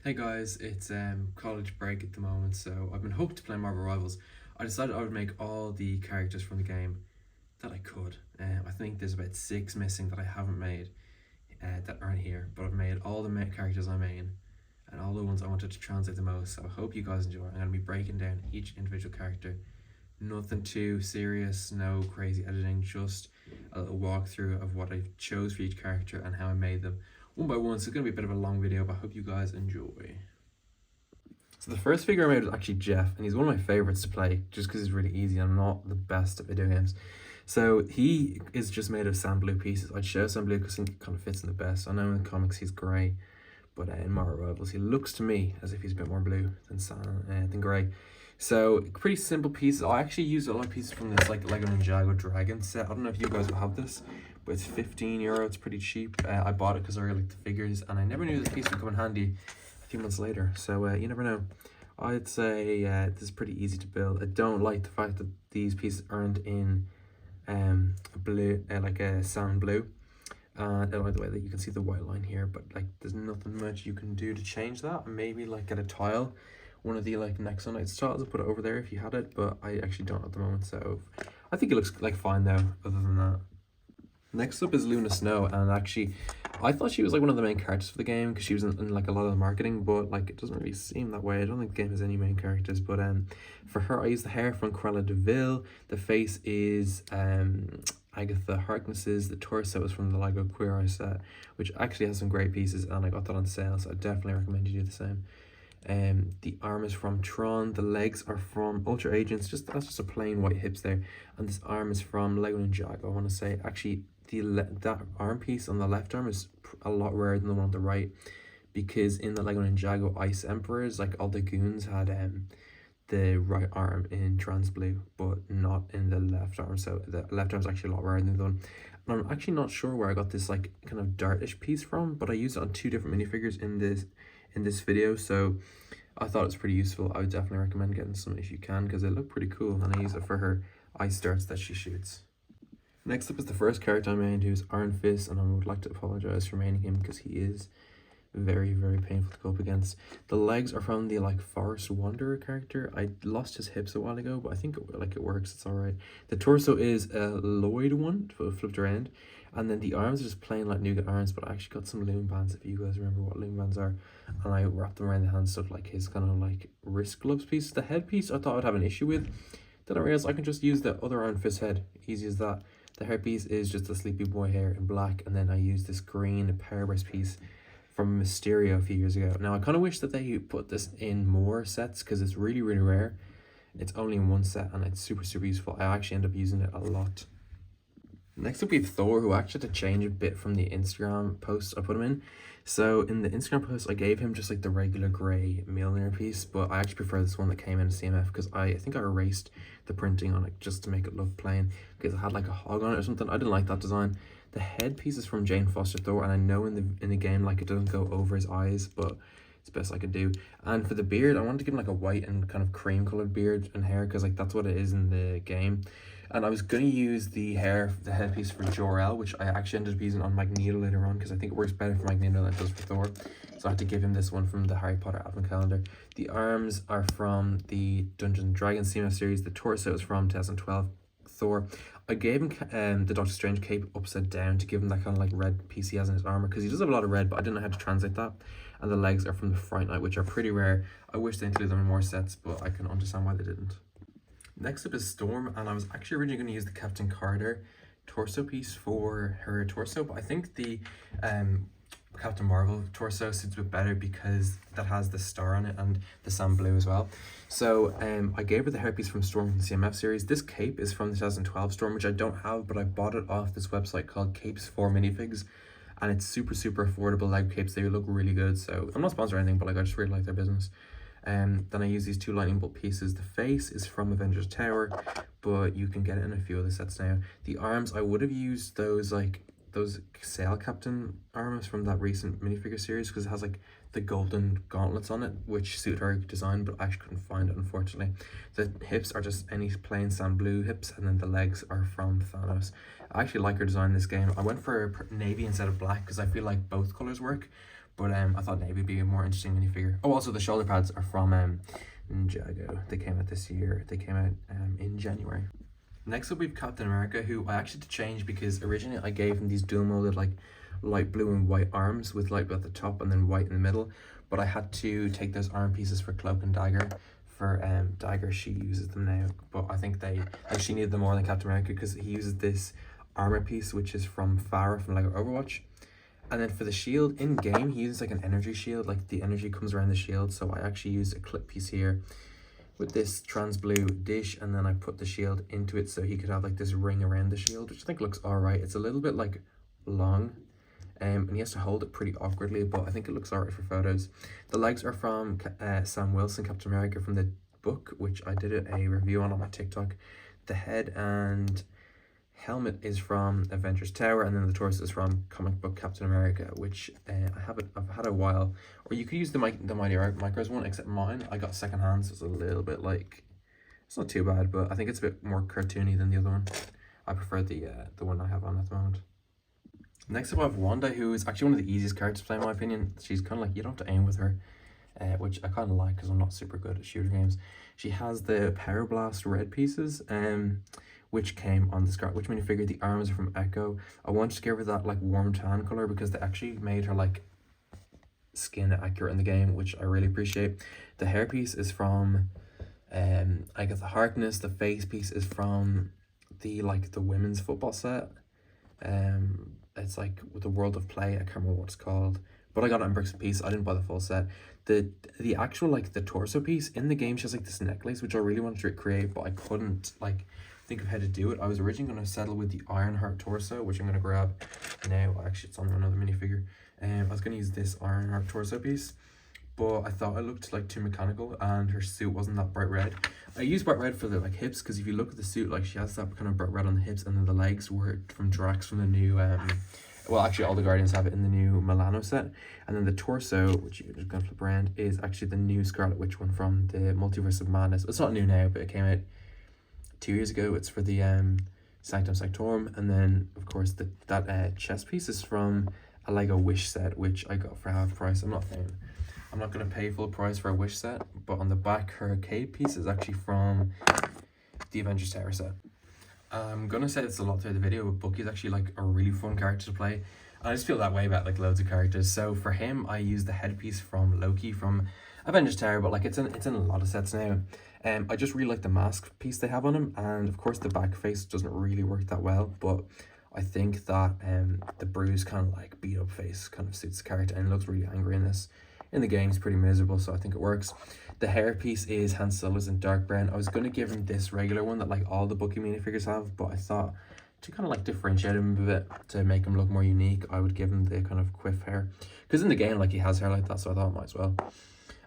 Hey guys, it's college break at the moment, so I've been hooked to play Marvel Rivals. I decided I would make all the characters from the game that I could. I think there's about 6 missing that I haven't made that aren't here, but I've made all the characters I main and all the ones I wanted to translate the most, so I hope you guys enjoy. I'm going to be breaking down each individual character. Nothing too serious, no crazy editing, just a little walkthrough of what I chose for each character and how I made them one by one. So it's going to be a bit of a long video, but I hope you guys enjoy. So the first figure I made was actually Jeff, and he's one of my favorites to play just because he's really easy. I'm not the best at video games. So he is just made of sand blue pieces. I'd show sand blue because I think it kind of fits in the best. I know in the comics he's grey, but in Marvel Rivals he looks to me as if he's a bit more blue than grey. So pretty simple pieces. I actually used a lot of pieces from this like Lego Ninjago Dragon set. I don't know if you guys will have this, but it's €15. It's pretty cheap. I bought it because I really like the figures, and I never knew this piece would come in handy a few months later. So you never know. I'd say this is pretty easy to build. I don't like the fact that these pieces aren't in blue, like a sand blue. I don't like the way that you can see the white line here, but like there's nothing much you can do to change that. Maybe like get a tile, one of the like Next on Nights tiles, and put it over there if you had it, but I actually don't at the moment, so I think it looks like fine though, other than that. Next up is Luna Snow, and actually I thought she was like one of the main characters for the game because she was in like a lot of the marketing, but like it doesn't really seem that way. I don't think the game has any main characters, but for her I used the hair from Cruella de Vil. The face is Agatha Harkness's. The torso is from the Lego Queer Eye set, which actually has some great pieces, and I got that on sale, so I definitely recommend you do the same. The arm is from Tron. The legs are from Ultra Agents. That's just a plain white hips there, and this arm is from Lego Ninjago. I want to say actually that arm piece on the left arm is a lot rarer than the one on the right, because in the Lego Ninjago Ice Emperors, like all the goons had the right arm in trans blue, but not in the left arm. So the left arm is actually a lot rarer than the other one. And I'm actually not sure where I got this like kind of dartish piece from, but I used it on 2 different minifigures in this video, so I thought it was pretty useful. I would definitely recommend getting some if you can, because they look pretty cool, and I use it for her ice darts that she shoots. Next up is the first character I made, who's Iron Fist, and I would like to apologize for making him because he is very, very painful to go up against. The legs are from the like Forest Wanderer character. I lost his hips a while ago, but I think it works. It's all right. The torso is a Lloyd one, flipped around, and then the arms are just plain like nougat arms. But I actually got some loom bands, if you guys remember what loom bands are, and I wrapped them around the hands, stuff like his kind of like wrist gloves piece. The head piece I thought I'd have an issue with. Then I realized I can just use the other Iron Fist head. Easy as that. The hairpiece is just a Sleepy Boy hair in black, and then I used this green power burst piece from Mysterio a few years ago. Now I kind of wish that they put this in more sets because it's really, really rare. It's only in one set, and it's super, super useful. I actually end up using it a lot. Next up we have Thor, who actually had to change a bit from the Instagram post I put him in. So in the Instagram post I gave him just like the regular grey Mjolnir piece, but I actually prefer this one that came in CMF because I think I erased the printing on it just to make it look plain, because it had like a hog on it or something. I didn't like that design. The head piece is from Jane Foster Thor, and I know in the game like it doesn't go over his eyes, but it's the best I could do. And for the beard, I wanted to give him like a white and kind of cream colored beard and hair, because like that's what it is in the game. And I was going to use the headpiece for Jor-El, which I actually ended up using on Magneto later on, because I think it works better for Magneto than it does for Thor. So I had to give him this one from the Harry Potter Advent Calendar. The arms are from the Dungeons & Dragons CMF series. The torso is from 2012 Thor. I gave him the Doctor Strange cape upside down to give him that kind of like red piece he has in his armor, because he does have a lot of red, but I didn't know how to translate that. And the legs are from the Fright Night, which are pretty rare. I wish they included them in more sets, but I can understand why they didn't. Next up is Storm, and I was actually originally going to use the Captain Carter torso piece for her torso, but I think the Captain Marvel torso suits a bit better because that has the star on it and the sand blue as well. So I gave her the hairpiece from Storm from the CMF series. This cape is from the 2012 Storm, which I don't have, but I bought it off this website called Capes for Minifigs, and it's super, super affordable Lego capes. They look really good, so I'm not sponsored or anything, but like I just really like their business. Then I use these 2 lightning bolt pieces. The face is from Avengers Tower, but you can get it in a few other sets now. The arms, I would have used those Sail Captain arms from that recent minifigure series, because it has like the golden gauntlets on it, which suit her design, but I actually couldn't find it, unfortunately. The hips are just any plain sand blue hips, and then the legs are from Thanos. I actually like her design in this game. I went for navy instead of black because I feel like both colors work, but I thought navy would be a more interesting minifigure. Oh, also the shoulder pads are from Ninjago. They came out this year. They came out in January. Next up, we've Captain America, who I actually had to change because originally I gave him these dual molded like light blue and white arms with light blue at the top and then white in the middle. But I had to take those arm pieces for Cloak and Dagger. For Dagger, she uses them now, but I think she needed them more than Captain America because he uses this armor piece which is from Farah from Lego Overwatch. And then for the shield in game, he uses like an energy shield, like the energy comes around the shield. So I actually used a clip piece here with this trans blue dish, and then I put the shield into it so he could have like this ring around the shield, which I think looks all right. It's a little bit like long, and he has to hold it pretty awkwardly, but I think it looks alright for photos. The legs are from Sam Wilson, Captain America, from the book, which I did a review on my TikTok. The head and helmet is from Avengers Tower, and then the torso is from comic book Captain America, which I've had a while. Or you could use the Mighty Micros one, except mine I got second hand, so it's a little bit like, it's not too bad, but I think it's a bit more cartoony than the other one. I prefer the one I have on at the moment. Next up I have Wanda, who is actually one of the easiest characters to play in my opinion. She's kind of like, you don't have to aim with her, which I kind of like because I'm not super good at shooter games. She has the Power Blast red pieces, which came on the Scarlet Witch minifigure. The arms are from Echo. I wanted to give her that like warm tan color because they actually made her like skin accurate in the game, which I really appreciate. The hair piece is from Agatha Harkness. The face piece is from the women's football set. It's like with the World of Play. I can't remember what it's called, but I got it in bricks and pieces. I didn't buy the full set. The actual like the torso piece in the game, she has like this necklace which I really wanted to create, but I couldn't like think of how to do it. I was originally going to settle with the Ironheart torso, which I'm going to grab now. Actually, it's on another minifigure. I was going to use this Ironheart torso piece, but I thought it looked like too mechanical and her suit wasn't that bright red. I used bright red for the like hips because if you look at the suit, like she has that kind of bright red on the hips, and then the legs were from Drax from the new well, actually all the Guardians have it in the new Milano set, and then the torso, which you're just going to flip around, is actually the new Scarlet Witch one from the Multiverse of Madness. It's not new now, but it came out 2 years ago. It's for the Sanctum Sanctorum, and then of course that chest piece is from a Lego Wish set, which I got for half price. I'm not going to pay full price for a Wish set, but on the back her cape piece is actually from the Avengers Tower set. I'm gonna say this a lot through the video, but Bucky's actually like a really fun character to play, and I just feel that way about like loads of characters. So for him, I used the headpiece from Loki from Avengers Tower, but like it's in a lot of sets now. I just really like the mask piece they have on him, and of course the back face doesn't really work that well, but I think that the bruised kind of like beat up face kind of suits the character, and looks really angry in this. In the game, he's pretty miserable, so I think it works. The hair piece is Han Solo's in dark brown. I was going to give him this regular one that like all the Bucky minifigures have, but I thought to kind of like differentiate him a bit, to make him look more unique, I would give him the kind of quiff hair. Because in the game, like he has hair like that, so I thought I might as well.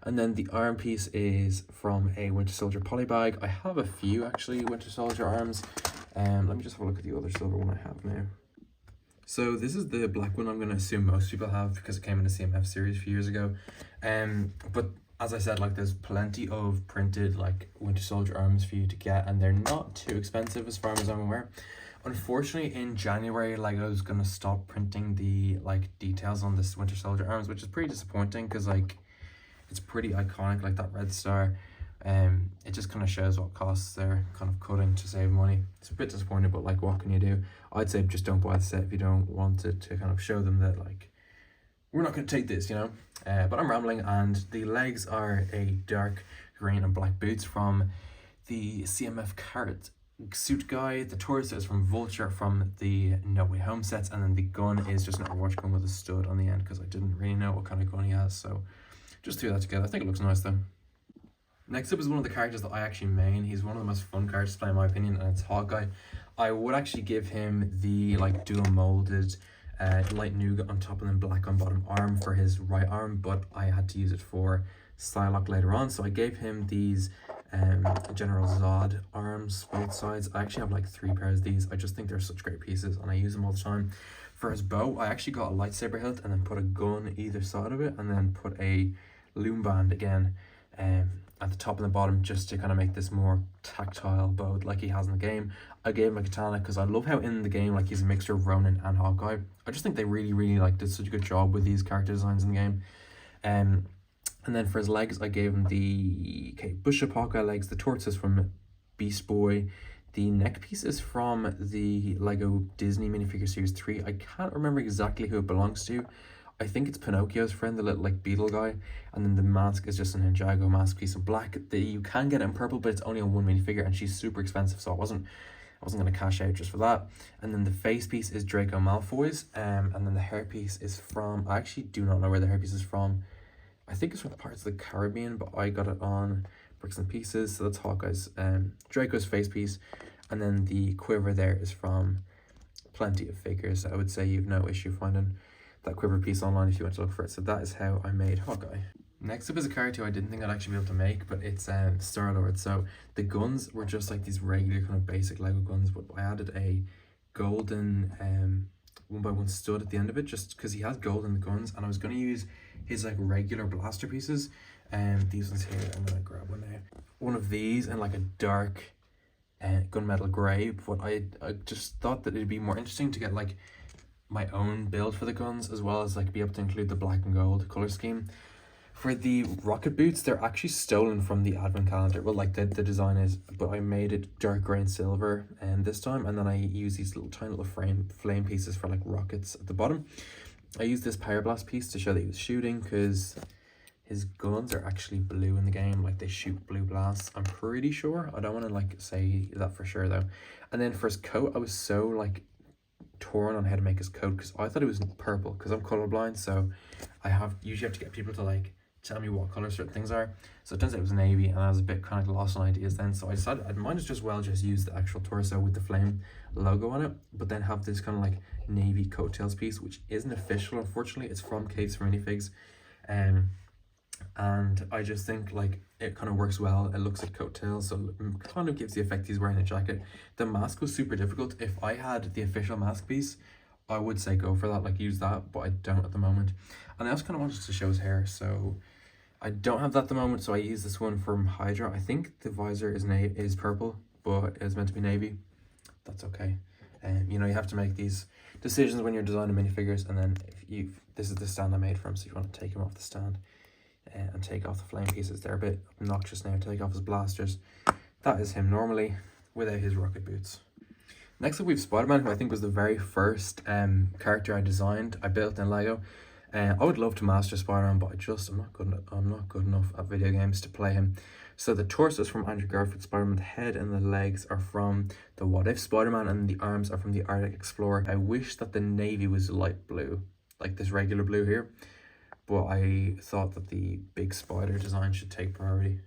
And then the arm piece is from a Winter Soldier polybag. I have a few actually Winter Soldier arms. Let me just have a look at the other silver one I have now. So this is the black one I'm going to assume most people have because it came in the CMF series a few years ago. But as I said, like there's plenty of printed like Winter Soldier arms for you to get, and they're not too expensive as far as I'm aware. Unfortunately, in January, Lego's going to stop printing the like details on this Winter Soldier arms, which is pretty disappointing because like it's pretty iconic, like that red star. It just kind of shows what costs they're kind of cutting to save money. It's a bit disappointing, but like what can you do? I'd say just don't buy the set if you don't want it to kind of show them that like we're not going to take this, you know. But I'm rambling, and the legs are a dark green and black boots from the CMF Carrot suit guy. The torso is from Vulture from the No Way Home sets, and then the gun is just an Overwatch gun with a stud on the end because I didn't really know what kind of gun he has, so just threw that together. I think it looks nice though. Next up is one of the characters that I actually main. He's one of the most fun characters to play in my opinion, and it's Hawkeye. I would actually give him the like dual molded light nougat on top and then black on bottom arm for his right arm, but I had to use it for Psylocke later on, so I gave him these General Zod arms, both sides. I actually have like 3 pairs of these. I just think they're such great pieces and I use them all the time. For his bow, I actually got a lightsaber hilt and then put a gun either side of it, and then put a loom band again at the top and the bottom, just to kind of make this more tactile bow like he has in the game. I gave him a katana because I love how in the game, like, he's a mixture of Ronin and Hawkeye. I just think they really like did such a good job with these character designs in the game. And then for his legs, I gave him the push-up Hawkeye legs. The torso is from Beast Boy. The neck piece is from the Lego Disney minifigure series 3. I can't remember exactly who it belongs to. I think it's Pinocchio's friend, the little like beetle guy. And then the mask is just an Ninjago mask piece in black. You can get it in purple, but it's only on one minifigure, and she's super expensive, so I wasn't gonna cash out just for that. And then the face piece is Draco Malfoy's, and then the hair piece is from, I actually do not know where the hair piece is from. I think it's from Parts of the Caribbean, but I got it on Bricks and Pieces, so that's Hawkeye's, Draco's face piece. And then the quiver there is from Plenty of Figures. I would say you've no issue finding that quiver piece online if you want to look for it. So that is how I made Hawkeye. Next up is a character I didn't think I'd actually be able to make, but it's Star-Lord. So the guns were just like these regular kind of basic Lego guns, but I added a golden 1x1 stud at the end of it, just because he has gold in the guns, and I was going to use his like regular blaster pieces. These ones here, I'm going to grab one now. One of these and like a dark gunmetal grey, but I just thought that it'd be more interesting to get like my own build for the guns, as well as like be able to include the black and gold color scheme. For the rocket boots, they're actually stolen from the advent calendar. Well, like the design is, but I made it dark grey and silver this time, and then I use these little tiny little flame pieces for like rockets at the bottom. I used this power blast piece to show that he was shooting, because his guns are actually blue in the game, like they shoot blue blasts, I'm pretty sure. I don't want to like say that for sure though. And then for his coat, I was so like torn on how to make his coat, because I thought it was purple, because I'm colorblind, so I usually have to get people to like tell me what color certain things are. So it turns out it was navy, and I was a bit kind of lost on ideas then, so I decided I might as well just use the actual torso with the flame logo on it, but then have this kind of like navy coattails piece, which isn't official, unfortunately. It's from Caves for Minifigs, and I just think like it kind of works well. It looks like coattails, so it kind of gives the effect he's wearing a jacket. The mask was super difficult. If I had the official mask piece, I would say go for that, like use that, but I don't at the moment. And I also kind of wanted to show his hair, so I don't have that at the moment, so I use this one from Hydra. I think the visor is purple, but it's meant to be navy. That's okay. You know, you have to make these decisions when you're designing minifigures, and then this is the stand I made for him, so you want to take him off the stand and take off the flame pieces. They're a bit obnoxious now. Take off his blasters. That is him normally without his rocket boots. Next up we have Spider-Man, who I think was the very first character I designed. I built in Lego. I would love to master Spider-Man, but I'm not good enough at video games to play him. So the torso is from Andrew Garfield's Spider-Man. The head and the legs are from the What If Spider-Man, and the arms are from the Arctic Explorer. I wish that the navy was light blue, like this regular blue here, but I thought that the big spider design should take priority.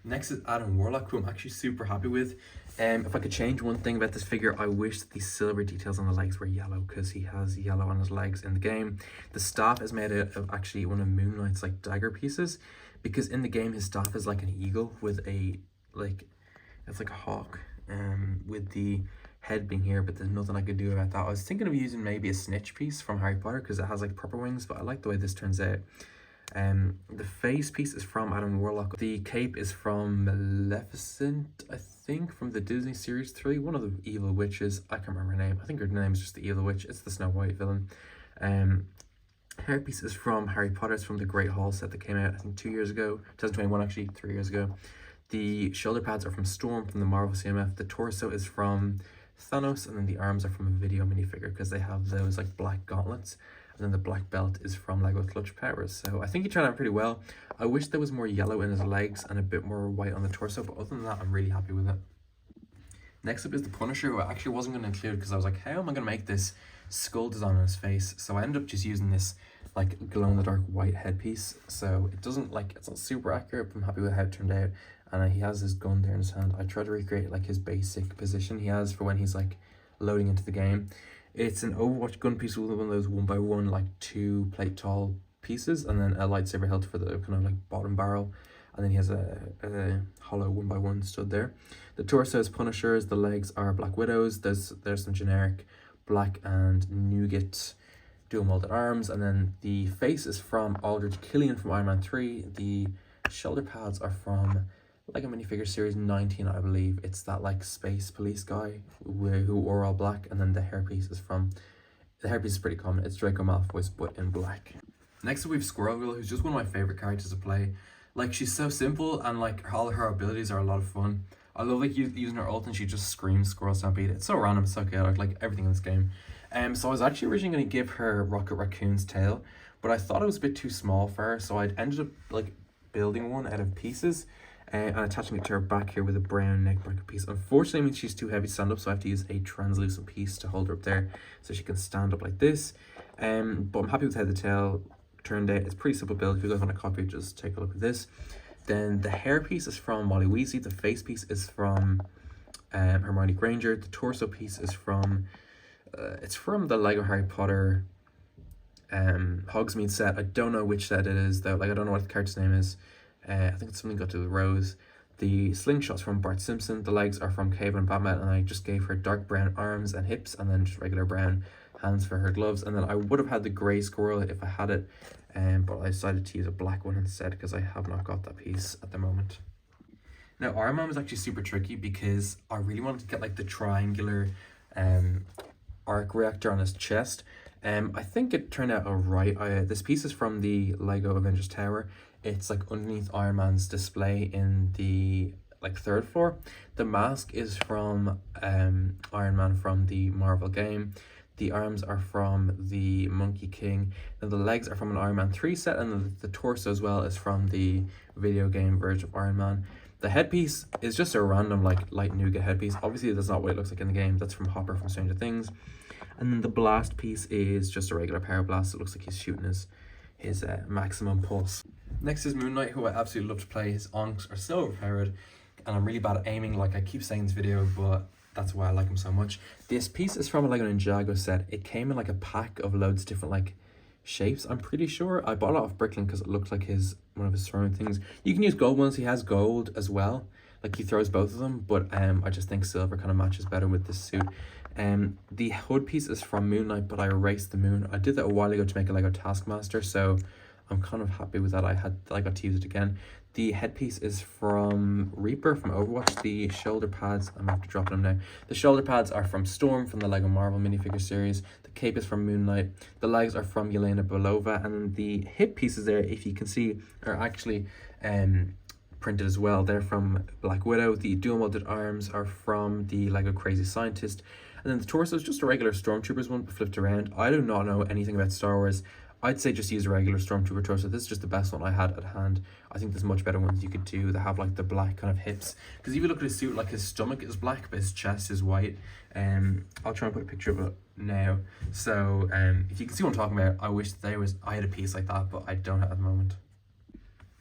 Next is Adam Warlock, who I'm actually super happy with. If I could change one thing about this figure, I wish that the silver details on the legs were yellow, because he has yellow on his legs in the game. The staff is made out of actually one of Moon Knight's like dagger pieces, because in the game his staff is like an eagle with a it's like a hawk, with the head being here, but there's nothing I could do about that. I was thinking of using maybe a snitch piece from Harry Potter, because it has like purple wings, but I like the way this turns out. The face piece is from Adam Warlock. The cape is from Maleficent, I think, from the Disney series 3, one of the evil witches. I can't remember her name. I think her name is just the evil witch. It's the Snow White villain. Hair piece is from Harry Potter. It's from the Great Hall set that came out, I think, 2 years ago. 2021, actually, 3 years ago. The shoulder pads are from Storm from the Marvel CMF. The torso is from Thanos, and then the arms are from a video minifigure, because they have those like black gauntlets. And then the black belt is from Lego Clutch Powers. So I think he turned out pretty well. I wish there was more yellow in his legs and a bit more white on the torso, but other than that, I'm really happy with it. Next up is the Punisher, who I actually wasn't going to include, because I was like, how am I going to make this skull design on his face? So I ended up just using this like glow-in-the-dark white headpiece. So it doesn't like, it's not super accurate, but I'm happy with how it turned out. And he has his gun there in his hand. I tried to recreate like his basic position he has for when he's like loading into the game. It's an Overwatch gun piece with one of those 1x1 like 2 plate tall pieces, and then a lightsaber hilt for the kind of like bottom barrel, and then he has a hollow 1x1 stud there. The torso is Punisher's, the legs are Black Widow's. There's some generic black and nougat dual molded arms, and then the face is from Aldrich Killian from Iron Man 3. The shoulder pads are from Lego minifigure series 19, I believe. It's that like space police guy who wore all black, and then the hairpiece is pretty common. It's Draco Malfoy's but in black. Next up we have Squirrel Girl, who's just one of my favorite characters to play. Like, she's so simple, and like all her abilities are a lot of fun. I love like using her ult, and she just screams Squirrel Stampede. It's so random, it's so chaotic, like everything in this game. So I was actually originally going to give her Rocket Raccoon's tail, but I thought it was a bit too small for her, so I ended up like building one out of pieces and attaching it to her back here with a brown neck bracket piece. Unfortunately, it means she's too heavy to stand up, so I have to use a translucent piece to hold her up there so she can stand up like this. But I'm happy with how the tail turned out. It's pretty simple build. If you guys want to copy it, just take a look at this. Then the hair piece is from Molly Weasley. The face piece is from Hermione Granger. The torso piece is from it's from the Lego Harry Potter Hogsmeade set. I don't know which set it is though. Like, I don't know what the character's name is. I think it's something got to do with Rose. The slingshot's from Bart Simpson. The legs are from Cable and Batman, and I just gave her dark brown arms and hips, and then just regular brown hands for her gloves. And then I would have had the grey squirrel if I had it, but I decided to use a black one instead because I have not got that piece at the moment. Now, Iron Man was actually super tricky because I really wanted to get like the triangular arc reactor on his chest. I think it turned out alright. This piece is from the Lego Avengers Tower. It's like underneath Iron Man's display in the like 3rd floor. The mask is from Iron Man from the Marvel game. The arms are from the Monkey King. And the legs are from an Iron Man 3 set, and the torso as well is from the video game version of Iron Man. The headpiece is just a random like light nougat headpiece. Obviously that's not what it looks like in the game. That's from Hopper from Stranger Things. And then the blast piece is just a regular power blast. It looks like he's shooting his maximum pulse. Next is Moon Knight, who I absolutely love to play. His onks are so overpowered, and I'm really bad at aiming, like I keep saying in this video, but that's why I like him so much. This piece is from a Lego Ninjago set. It came in like a pack of loads of different like shapes, I'm pretty sure. I bought it off Bricklin because it looked like one of his throwing things. You can use gold ones. He has gold as well. Like, he throws both of them, but I just think silver kind of matches better with this suit. The hood piece is from Moon Knight, but I erased the moon. I did that a while ago to make a Lego Taskmaster, so I'm kind of happy with that. I got to use it again. The headpiece is from Reaper from Overwatch. The shoulder pads, I'm after dropping them now. The shoulder pads are from Storm from the Lego Marvel minifigure series. The cape is from Moon Knight. The legs are from Yelena Belova, and the hip pieces there, if you can see, are actually printed as well. They're from Black Widow. The dual molded arms are from the Lego Crazy Scientist. And then the torso is just a regular Stormtroopers one, but flipped around. I do not know anything about Star Wars. I'd say just use a regular Stormtrooper torso. This is just the best one I had at hand. I think there's much better ones you could do that have like the black kind of hips. Because if you look at his suit, like his stomach is black, but his chest is white. I'll try and put a picture of it now. So if you can see what I'm talking about, I wish I had a piece like that, but I don't have it at the moment.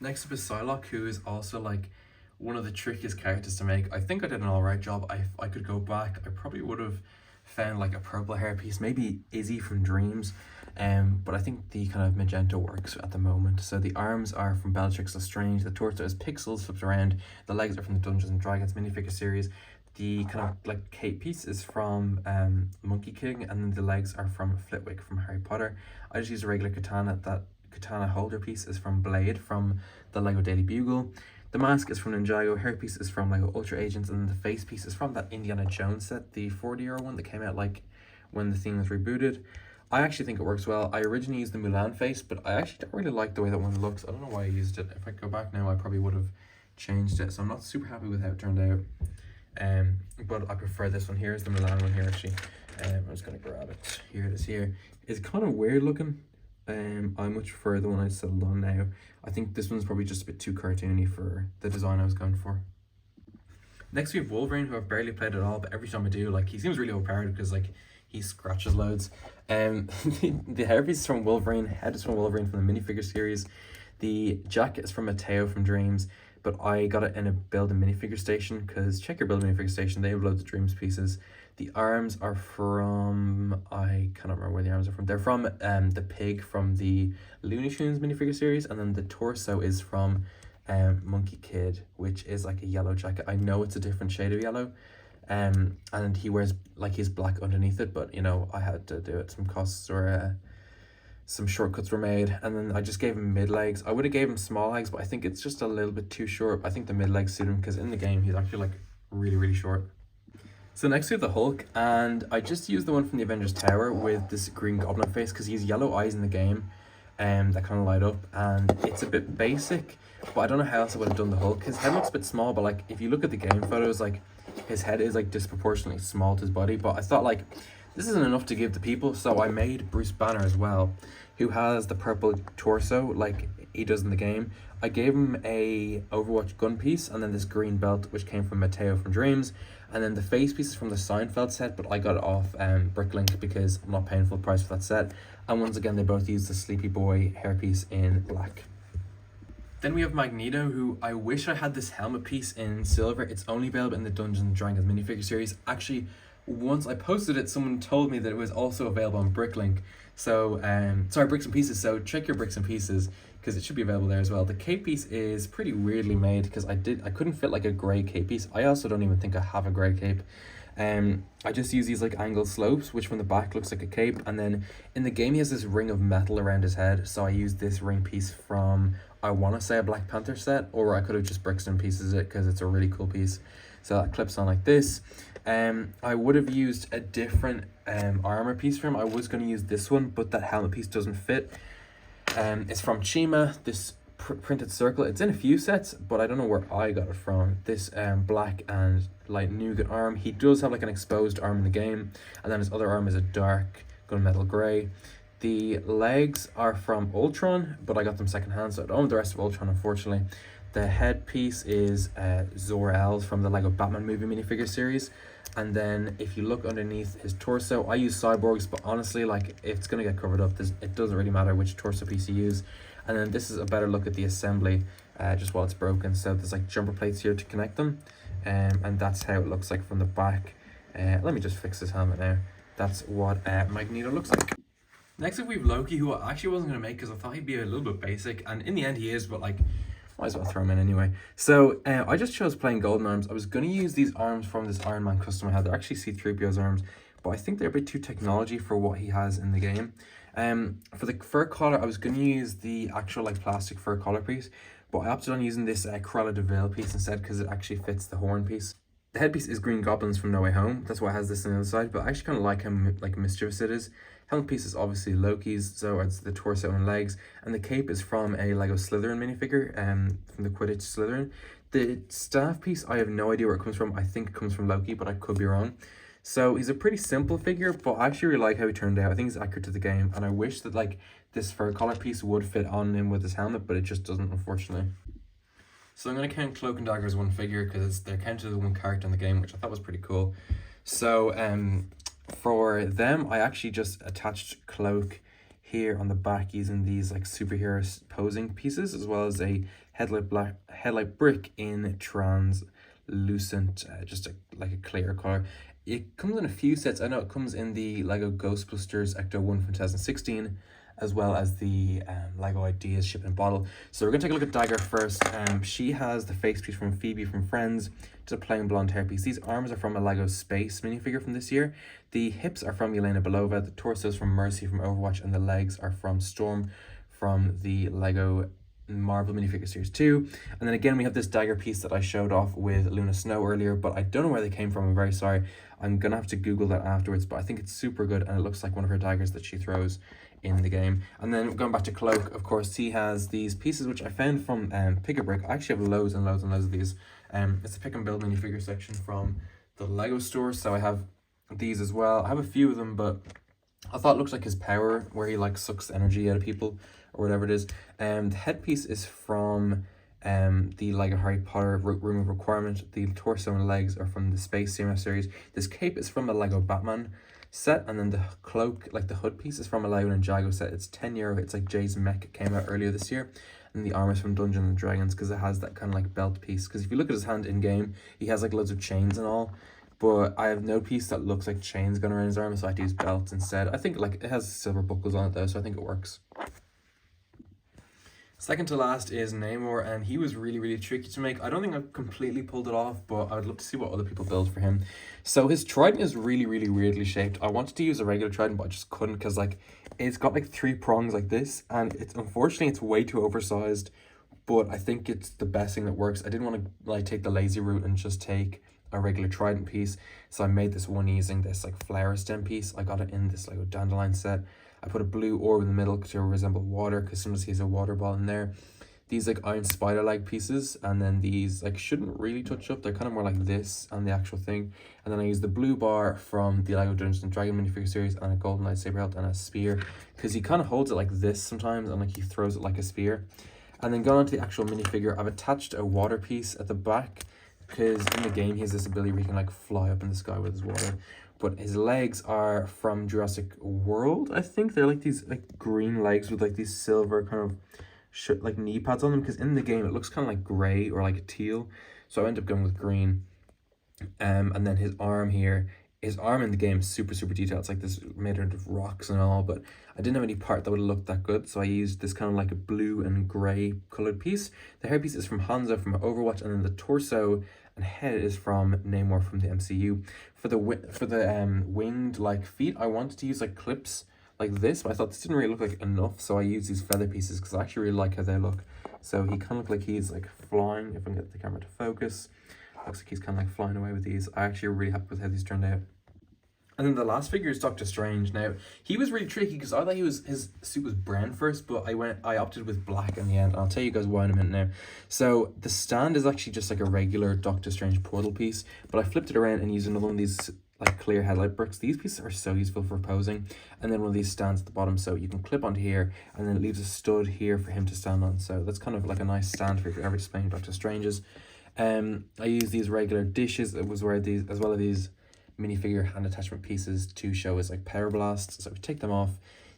Next up is Psylocke, who is also like one of the trickiest characters to make. I think I did an alright job. I could go back. I probably would have found like a purple hair piece, maybe Izzy from Dreams. But I think the kind of magenta works at the moment. So the arms are from Bellatrix Lestrange. The torso is Pixels, flipped around. The legs are from the Dungeons and Dragons minifigure series. The kind of like cape piece is from Monkey King, and then the legs are from Flitwick from Harry Potter. I just used a regular katana. That katana holder piece is from Blade from the Lego Daily Bugle. The mask is from Ninjago, hairpiece is from Lego Ultra Agents, and the face piece is from that Indiana Jones set, the 40-year one that came out like when the thing was rebooted. I actually think it works well. I originally used the Mulan face, but I actually don't really like the way that one looks. I don't know why I used it. If I go back now, I probably would have changed it, so I'm not super happy with how it turned out. But I prefer this one. Here's the Mulan one here, actually. I'm just going to grab it. Here it is here. It's kind of weird looking. I much prefer the one I settled on now. I think this one's probably just a bit too cartoony for the design I was going for. Next we have Wolverine, who I've barely played at all, but every time I do, like, he seems really overpowered because like he scratches loads. The hairpiece is from Wolverine, head is from Wolverine from the minifigure series. The jacket is from Mateo from Dreams, but I got it in a build a minifigure station because check your build a minifigure station, they have loads of Dreams pieces. The arms are from, I cannot remember where the arms are from. They're from the pig from the Looney Tunes minifigure series, and then the torso is from Monkey Kid, which is like a yellow jacket. I know it's a different shade of yellow, and he wears like his black underneath it, but you know, I had to do it. Some costs were some shortcuts were made, and then I just gave him mid legs. I would have gave him small legs, but I think it's just a little bit too short. I think the mid legs suit him because in the game he's actually like really short. So next we have the Hulk, and I just used the one from the Avengers Tower with this Green Goblin face because he has yellow eyes in the game that kind of light up, and it's a bit basic, but I don't know how else I would have done the Hulk. His head looks a bit small, but like if you look at the game photos, like his head is like disproportionately small to his body, but I thought like this isn't enough to give to people, so I made Bruce Banner as well, who has the purple torso like he does in the game. I gave him a Overwatch gun piece and then this green belt which came from Mateo from Dreams, and then the face piece is from the Seinfeld set, but I got it off Bricklink because I'm not paying full price for that set. And once again they both use the Sleepy Boy hairpiece in black. Then we have Magneto, who I wish I had this helmet piece in silver. It's only available in the Dungeons and Dragons minifigure series. Actually, once I posted it, someone told me that it was also available on Bricklink. So, sorry, Bricks and Pieces. So check your Bricks and Pieces because it should be available there as well. The cape piece is pretty weirdly made because I couldn't fit like a grey cape piece. I also don't even think I have a grey cape. I just use these like angled slopes, which from the back looks like a cape, and then in the game he has this ring of metal around his head. So I used this ring piece from, I want to say, a Black Panther set, or I could have just Bricks and Pieces it because it's a really cool piece. So that clips on like this. I would have used a different armor piece for him. I was going to use this one, but that helmet piece doesn't fit. It's from Chima, this printed circle. It's in a few sets, but I don't know where I got it from. This black and light nougat arm. He does have like an exposed arm in the game, and then his other arm is a dark gunmetal grey. The legs are from Ultron, but I got them secondhand, so I don't own the rest of Ultron, unfortunately. The headpiece is Zor-El's from the Lego Batman movie minifigure series. And then if you look underneath his torso, I use cyborgs, but honestly, like, it's going to get covered up. It doesn't really matter which torso piece you use. And then this is a better look at the assembly, just while it's broken. So there's like jumper plates here to connect them. And that's how it looks like from the back. Let me just fix this helmet now. That's what Magneto looks like. Next up we have Loki, who I actually wasn't going to make because I thought he'd be a little bit basic. And in the end he is, but like, might as well throw him in anyway. So I just chose plain golden arms. I was going to use these arms from this Iron Man custom I had. They're actually C-3PO's arms, but I think they're a bit too technology for what he has in the game. For the fur collar, I was going to use the actual like plastic fur collar piece, but I opted on using this Cruella de Vil piece instead because it actually fits the horn piece. The headpiece is Green Goblin's from No Way Home. That's why it has this on the other side, but I actually kind of like how like mischievous it is. Helmet piece is obviously Loki's, so it's the torso and legs, and the cape is from a Lego Slytherin minifigure, from the Quidditch Slytherin. The staff piece, I have no idea where it comes from. I think it comes from Loki, but I could be wrong. So he's a pretty simple figure, but I actually really like how he turned out. I think he's accurate to the game, and I wish that like this fur collar piece would fit on him with his helmet, but it just doesn't, unfortunately. So I'm going to count Cloak and Dagger as one figure because they're counted as one character in the game, which I thought was pretty cool. So for them, I actually just attached Cloak here on the back using these like superhero posing pieces, as well as a headlight brick in translucent, like a clear color. It comes in a few sets. I know it comes in the Lego Ghostbusters Ecto 1 from 2016, as well as the Lego Ideas Ship in Bottle. So we're going to take a look at Dagger first. She has the face piece from Phoebe from Friends, just a plain blonde hairpiece. These arms are from a Lego Space minifigure from this year. The hips are from Yelena Belova, the torso is from Mercy from Overwatch, and the legs are from Storm from the Lego Marvel minifigure series 2. And then again we have this dagger piece that I showed off with Luna Snow earlier, but I don't know where they came from. I'm very sorry. I'm gonna have to Google that afterwards, but I think it's super good and it looks like one of her daggers that she throws in the game. And then going back to Cloak, of course, he has these pieces which I found from Pick-a-Brick. I actually have loads and loads and loads of these. It's a pick and build minifigure section from the Lego store, so I have these as well. I have a few of them, but I thought it looks like his power, where he like sucks energy out of people or whatever it is. The headpiece is from the Lego Harry Potter Room of Requirement. The torso and legs are from the Space CMF series. This cape is from a Lego Batman set, and then the cloak, like the hood piece, is from a Lego Ninjago set. It's €10. It's like Jay's mech, came out earlier this year. And the armor is from Dungeons and Dragons because it has that kind of like belt piece. Because if you look at his hand in game, he has like loads of chains and all. But I have no piece that looks like chains going around his arm, so I had to use belts instead. I think like it has silver buckles on it though, so I think it works. Second to last is Namor, and he was really tricky to make. I don't think I've completely pulled it off, but I would love to see what other people build for him. So his trident is really weirdly shaped. I wanted to use a regular trident, but I just couldn't because like it's got like 3 prongs like this, and it's unfortunately it's way too oversized. But I think it's the best thing that works. I didn't want to like take the lazy route and just take a regular trident piece, so I made this one using this like flower stem piece. I got it in this like dandelion set. I put a blue orb in the middle to resemble water, because sometimes he's a water ball in there. These like iron spider leg pieces, and then these like shouldn't really touch up. They're kind of more like this and the actual thing. And then I use the blue bar from the Lego Dungeons and Dragon minifigure series, and a golden lightsaber hilt and a spear, because he kind of holds it like this sometimes, and like he throws it like a spear. And then going on to the actual minifigure, I've attached a water piece at the back, because in the game he has this ability where he can like fly up in the sky with his water. But his legs are from Jurassic World, I think. They're like these like green legs with like these silver kind of like knee pads on them, because in the game it looks kind of like grey or like teal. So I ended up going with green. And then his arm here, his arm in the game is super detailed. It's like this made out of rocks and all, but I didn't have any part that would have looked that good, so I used this kind of like a blue and grey coloured piece. The hair piece is from Hanzo from Overwatch, and then the torso and head is from Namor from the MCU. For the winged like feet, I wanted to use like clips like this, but I thought this didn't really look like enough, so I used these feather pieces because I actually really like how they look. So he kind of looks like he's like flying, if I can get the camera to focus. Looks like he's kind of like flying away with these. I actually really happy with how these turned out. And then the last figure is Doctor Strange. Now, he was really tricky because I thought his suit was brown first, but I opted with black in the end. I'll tell you guys why in a minute now. So the stand is actually just like a regular Doctor Strange portal piece, but I flipped it around and used another one of these like clear headlight bricks. These pieces are so useful for posing. And then one of these stands at the bottom, so you can clip onto here, and then it leaves a stud here for him to stand on. So that's kind of like a nice stand for if you're ever displaying Doctor Strange's. I use these regular dishes. It was where these, as well as these minifigure hand attachment pieces to show his like power blasts. So if you take them off,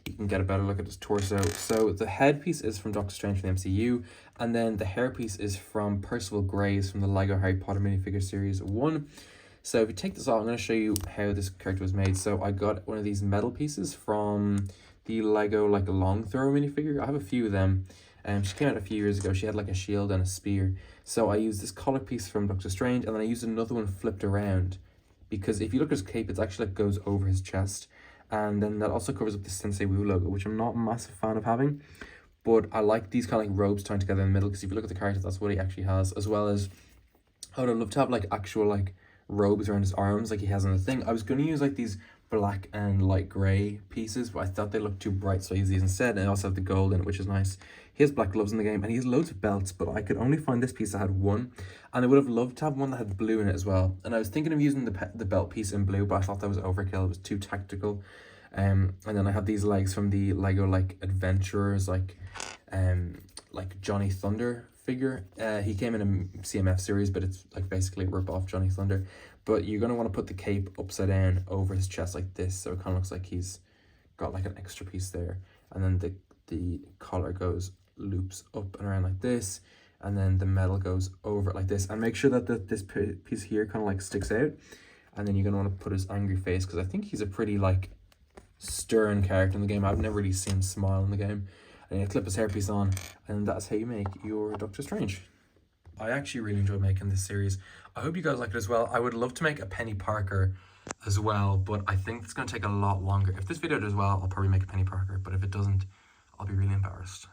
you can get a better look at his torso. So the head piece is from Doctor Strange from the MCU, and then the hair piece is from Percival Graves from the Lego Harry Potter minifigure series 1. So if you take this off, I'm going to show you how this character was made. So I got one of these metal pieces from the Lego like long throw minifigure. I have a few of them. She came out a few years ago. She had like a shield and a spear. So I used this collar piece from Doctor Strange, and then I used another one flipped around, because if you look at his cape, it's actually like goes over his chest, and then that also covers up the Sensei Wu logo, which I'm not a massive fan of having, but I like these kind of like robes tied together in the middle, because if you look at the character, that's what he actually has, as well as I would love to have like actual like robes around his arms like he has on the thing. I was going to use like these black and light grey pieces, but I thought they looked too bright, so I used these instead. And I also have the gold in it, which is nice. He has black gloves in the game, and he has loads of belts, but I could only find this piece that had one, and I would have loved to have one that had blue in it as well. And I was thinking of using the belt piece in blue, but I thought that was overkill. It was too tactical. And then I have these legs from the Lego like adventurers, like Johnny Thunder figure. He came in a CMF series, but it's like basically a rip off Johnny Thunder. But you're going to want to put the cape upside down over his chest like this, so it kind of looks like he's got like an extra piece there. And then the collar loops up and around like this, and then the metal goes over it like this. And make sure that this piece here kind of like sticks out. And then you're going to want to put his angry face, because I think he's a pretty like stern character in the game. I've never really seen him smile in the game. And you clip his hairpiece on, and that's how you make your Doctor Strange. I actually really enjoyed making this series. I hope you guys like it as well. I would love to make a Penny Parker as well, but I think it's going to take a lot longer. If this video does well, I'll probably make a Penny Parker, but if it doesn't, I'll be really embarrassed.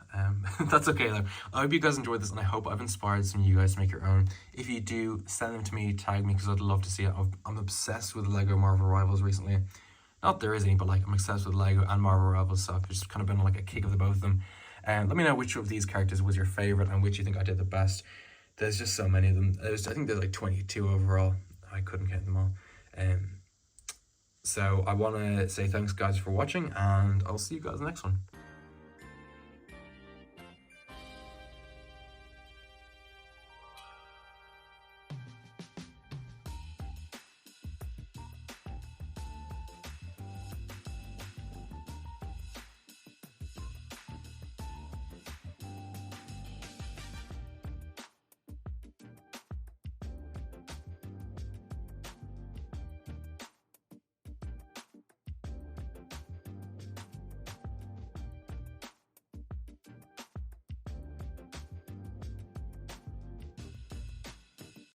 That's okay though. I hope you guys enjoyed this, and I hope I've inspired some of you guys to make your own. If you do, send them to me, tag me, because I'd love to see it. I'm obsessed with Lego Marvel Rivals recently. Not there is any, but like I'm obsessed with Lego and Marvel Rivals, so I've just kind of been on like a kick of the both of them. Let me know which of these characters was your favorite and which you think I did the best. There's just so many of them. I think there's like 22 overall. I couldn't count them all. So I want to say thanks guys for watching, and I'll see you guys in the next one.